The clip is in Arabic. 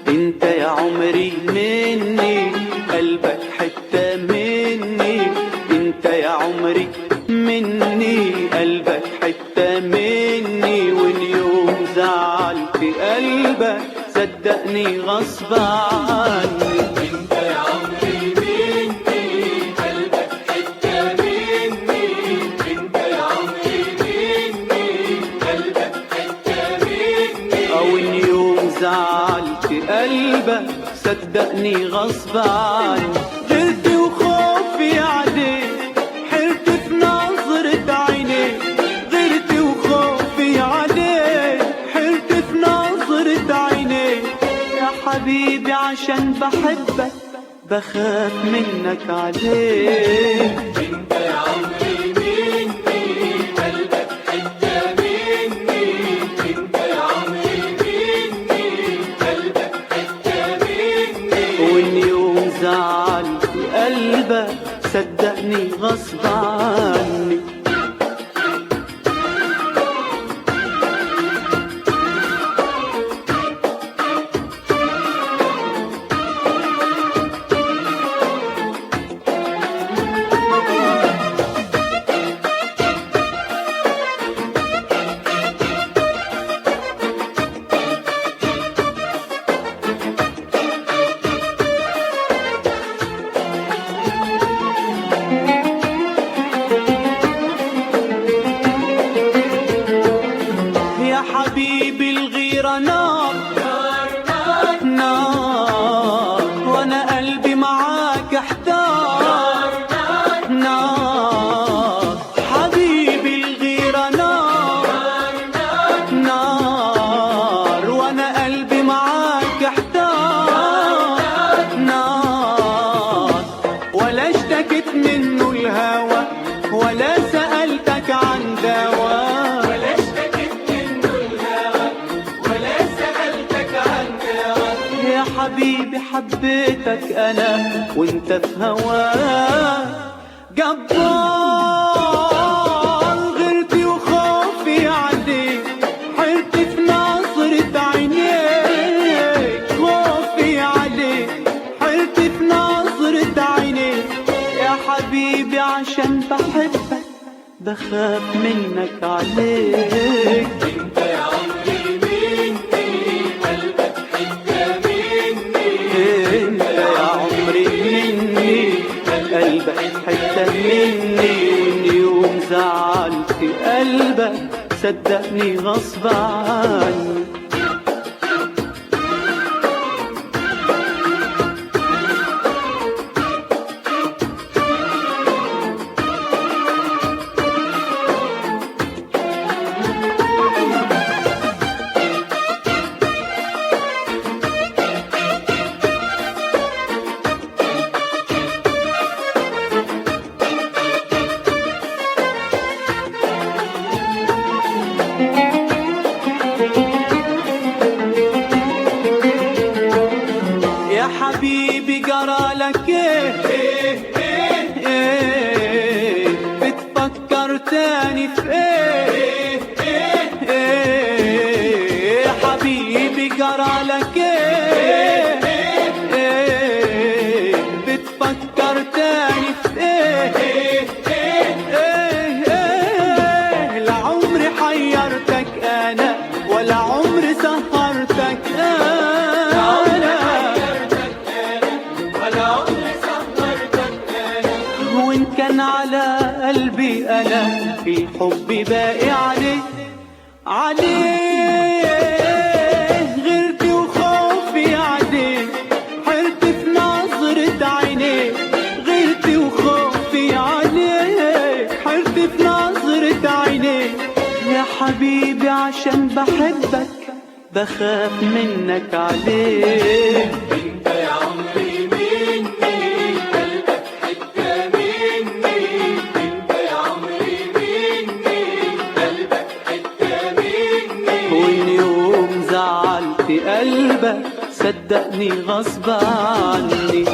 انت يا عمري مني، قلبك حتة مني. انت يا عمري مني، قلبك حتة مني. واليوم زعلت قلبك صدقني غصب عني. انت يا عمري مني، قلبك حتة مني. انت يا عمري مني، قلبك حتة مني. او اليوم زعلت قلبك صدقني غصب عني. غلت وخوفي عليك، حرت في نظرة عينيك. غلت وخوفي عليك، حرت في نظرة عينيك. يا حبيبي عشان بحبك بخاف منك عليك. انت يا عمري مني، قلبك حتة مني. انت يا عمري مني، قلبك حتة مني. واليوم زعلت قلبك صدقني غصب عني. يا حبيبي الغيرة نار نار، وانا قلبي معاك احتار نار. حبيبي الغيرة نار نار، وانا قلبي معاك احتار نار. ولا اشتكت منه الهوى، ولا سألتك عن دواء. يا حبيبي حبيتك انا وانت في هواك جبار. غيرتي وخوفي عليك، حرت في نظرة عينيك. خوفي عليك، حرت في نظرة عينيك. يا حبيبي عشان بحبك بخاف منك عليك. انت يا عمري مني، قلبك حتة مني. انت يا عمري مني، قلبك حتة مني. واليوم زعلت قلبك صدقني غصب عني. يا حبيبي جرالك ايه بتفكر تاني في ايه يا حبيبي جرالك ايه بتفكر تاني في ايه لا عمري حيرتك انا، ولا عمري سهرتك انا. وإن كان على قلبي أنا الحب باقي عليه غيرتي وخوفي عليك، حرت في نظرة عينيك. غيرتي وخوفي عليك، حرت في نظرة عينيك. يا حبيبي عشان بحبك بخاف منك عليك. انت يا عمري مني، قلبك حتة مني. انت يا عمري مني، قلبك حتة مني. واليوم زعلت قلبك صدقني غصب عني.